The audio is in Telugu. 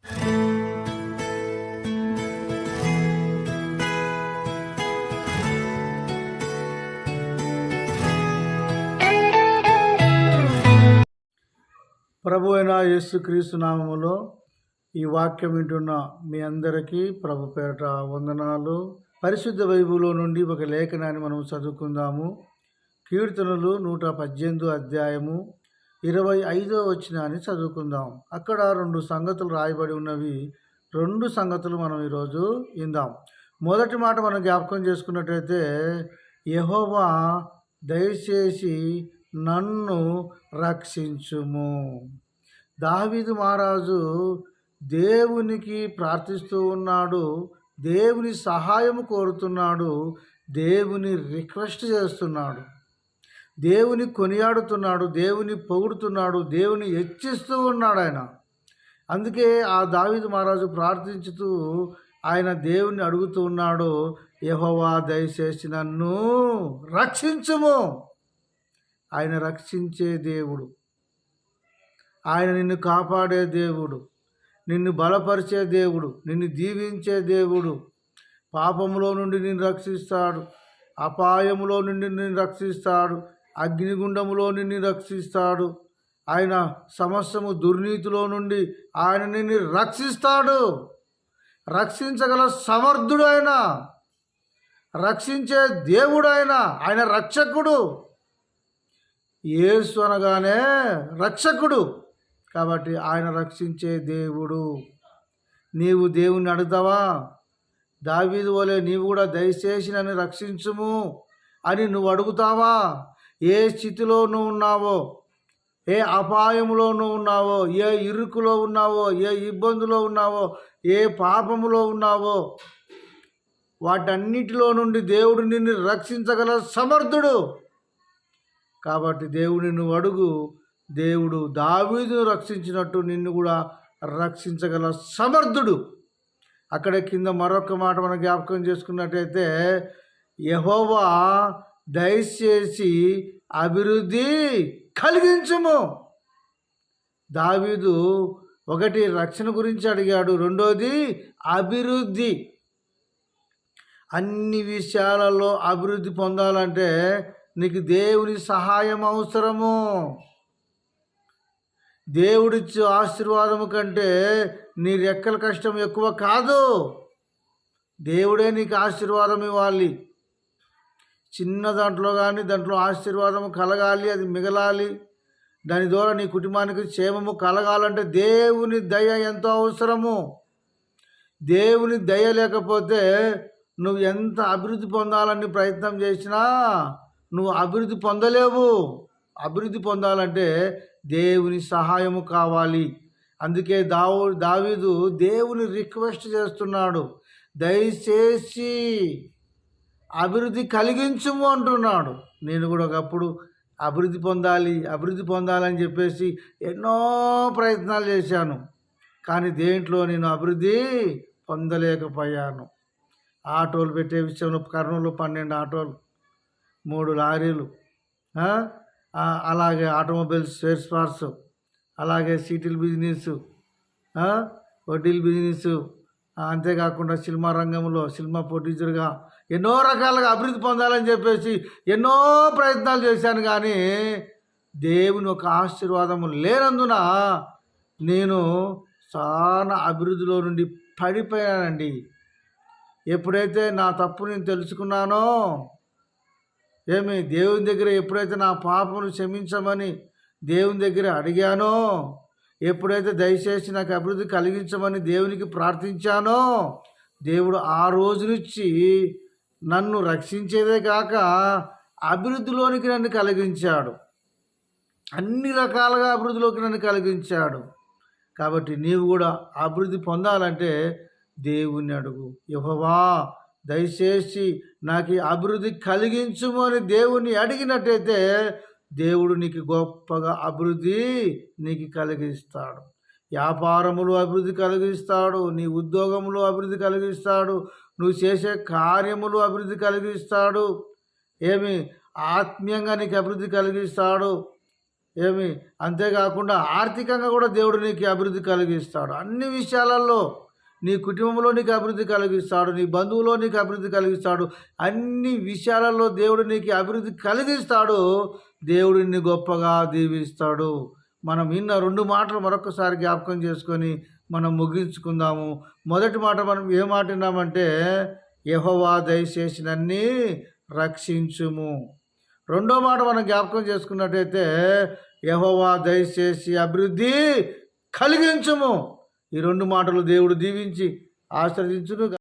ప్రభు అయిన యేసుక్రీస్తు నామములో ఈ వాక్యం వింటున్న మీ అందరికీ ప్రభు పేరట వందనాలు. పరిశుద్ధ బైబిల్లో నుండి ఒక లేఖనాన్ని మనం చదువుకుందాము. కీర్తనలు 118 అధ్యాయము 25వ వచనాన్ని చదువుకుందాం. అక్కడ 2 సంగతులు రాయబడి ఉన్నవి. 2 సంగతులు మనం ఈరోజు విందాం. మొదటి మాట మనం జ్ఞాపకం చేసుకున్నట్టయితే, యెహోవా దయచేసి నన్ను రక్షించుము. దావీదు మహారాజు దేవునికి ప్రార్థిస్తూ ఉన్నాడు, దేవుని సహాయం కోరుతున్నాడు, దేవుని రిక్వెస్ట్ చేస్తున్నాడు, దేవుని కొనియాడుతున్నాడు, దేవుని పొగుడుతున్నాడు, దేవుని హెచ్చిస్తూ ఉన్నాడు ఆయన. అందుకే ఆ దావీదు మహారాజు ప్రార్థించుతూ ఆయన దేవుని అడుగుతూ ఉన్నాడు, యెహోవా దయచేసి నన్ను రక్షించుము. ఆయన రక్షించే దేవుడు, ఆయన నిన్ను కాపాడే దేవుడు, నిన్ను బలపరిచే దేవుడు, నిన్ను దీవించే దేవుడు. పాపములో నుండి నిన్ను రక్షిస్తాడు, అపాయములో నుండి నిన్ను రక్షిస్తాడు, అగ్నిగుండములో నిన్ను రక్షిస్తాడు. ఆయన సమస్తము దుర్నీతిలో నుండి ఆయన నిన్ను రక్షిస్తాడు. రక్షించగల సమర్థుడు ఆయన, రక్షించే దేవుడు ఆయన, ఆయన రక్షకుడు. యేసు అనగానే రక్షకుడు కాబట్టి ఆయన రక్షించే దేవుడు. నీవు దేవుణ్ణి అడుగుతావా? దావీదు వలె నీవు కూడా దయచేసి నన్ను రక్షించుము అని నువ్వు అడుగుతావా? ఏ స్థితిలో నువ్వు ఉన్నావో, ఏ అపాయంలో నువ్వు ఉన్నావో, ఏ ఇరుకులో ఉన్నావో, ఏ ఇబ్బందిలో ఉన్నావో, ఏ పాపములో ఉన్నావో, వాటన్నిటిలో నుండి దేవుడు నిన్ను రక్షించగల సమర్థుడు. కాబట్టి దేవుడిని నువ్వు అడుగు. దేవుడు దావీదును రక్షించినట్టు నిన్ను కూడా రక్షించగల సమర్థుడు. అక్కడే కింద మరొక మాట మనం జ్ఞాపకం చేసుకున్నట్టయితే, యెహోవా దయచేసి అభివృద్ధి కలిగించుము. దావీదు ఒకటి రక్షణ గురించి అడిగాడు, రెండోది అభివృద్ధి. అన్ని విషయాలలో అభివృద్ధి పొందాలంటే నీకు దేవుని సహాయం అవసరము. దేవుడిచ్చే ఆశీర్వాదము కంటే నీ రెక్కల కష్టం ఎక్కువ కాదు. దేవుడే నీకు ఆశీర్వాదం ఇవ్వాలి. చిన్న దాంట్లో కానీ దాంట్లో ఆశీర్వాదము కలగాలి, అది మిగలాలి. దాని ద్వారా నీ కుటుంబానికి క్షేమము కలగాలంటే దేవుని దయ ఎంతో అవసరము. దేవుని దయ లేకపోతే నువ్వు ఎంత అభివృద్ధి పొందాలని ప్రయత్నం చేసినా నువ్వు అభివృద్ధి పొందలేవు. అభివృద్ధి పొందాలంటే దేవుని సహాయము కావాలి. అందుకే దావీదు దేవుని రిక్వెస్ట్ చేస్తున్నాడు, దయచేసి అభివృద్ధి కలిగించుము అంటున్నాడు. నేను కూడా ఒకప్పుడు అభివృద్ధి పొందాలని చెప్పేసి ఎన్నో ప్రయత్నాలు చేశాను, కానీ దేంట్లో నేను అభివృద్ధి పొందలేకపోయాను. ఆటోలు పెట్టే విషయంలో కర్నూలు 12 ఆటోలు, 3 లారీలు, అలాగే ఆటోమొబైల్స్ స్పేర్ పార్ట్స్, అలాగే సీటిల్ బిజినెస్, వడ్డీల బిజినెస్, అంతేకాకుండా సినిమా రంగంలో సినిమా ప్రొడ్యూసర్గా ఎన్నో రకాలుగా అభివృద్ధి పొందాలని చెప్పేసి ఎన్నో ప్రయత్నాలు చేశాను. కానీ దేవుని ఒక ఆశీర్వాదము లేనందున నేను చాలా అభివృద్ధిలో నుండి పడిపోయానండి. ఎప్పుడైతే నా తప్పు నేను తెలుసుకున్నానో, దేవుని దగ్గర ఎప్పుడైతే నా పాపను క్షమించమని దేవుని దగ్గర అడిగానో, ఎప్పుడైతే దయచేసి నాకు అభివృద్ధి కలిగించమని దేవునికి ప్రార్థించానో, దేవుడు ఆ రోజు నుంచి నన్ను రక్షించేదే కాక అభివృద్ధిలోనికి నన్ను కలిగించాడు. అన్ని రకాలుగా అభివృద్ధిలోకి నన్ను కలిగించాడు. కాబట్టి నీవు కూడా అభివృద్ధి పొందాలంటే దేవుణ్ణి అడుగు. యెహోవా దయచేసి నాకు అభివృద్ధి కలిగించుము అని దేవుణ్ణి అడిగినట్టయితే దేవుడు నీకు గొప్పగా అభివృద్ధి నీకు కలిగిస్తాడు. వ్యాపారములు అభివృద్ధి కలిగిస్తాడు, నీ ఉద్యోగములు అభివృద్ధి కలిగిస్తాడు, నువ్వు చేసే కార్యములు అభివృద్ధి కలిగిస్తాడు, ఆత్మీయంగా నీకు అభివృద్ధి కలిగిస్తాడు. ఏమి అంతేకాకుండా ఆర్థికంగా కూడా దేవుడు నీకు అభివృద్ధి కలిగిస్తాడు. అన్ని విషయాలలో నీ కుటుంబంలో నీకు అభివృద్ధి కలిగిస్తాడు, నీ బంధువులో నీకు అభివృద్ధి కలిగిస్తాడు. అన్ని విషయాలలో దేవుడు నీకు అభివృద్ధి కలిగిస్తాడు. దేవుడు నిన్ను గొప్పగా దీవిస్తాడు. మనం విన్న 2 మాటలు మరొకసారి జ్ఞాపకం చేసుకొని మనం ముగించుకుందాము. మొదటి మాట మనం ఏ మాట విన్నామంటే, యెహోవా దయచేసి నన్ను రక్షించుము. రెండో మాట మనం జ్ఞాపకం చేసుకున్నట్టయితే, యెహోవా దయచేసి అభివృద్ధి కలిగించుము. ఈ 2 మాటలు దేవుడు దీవించి ఆశీర్వదించును.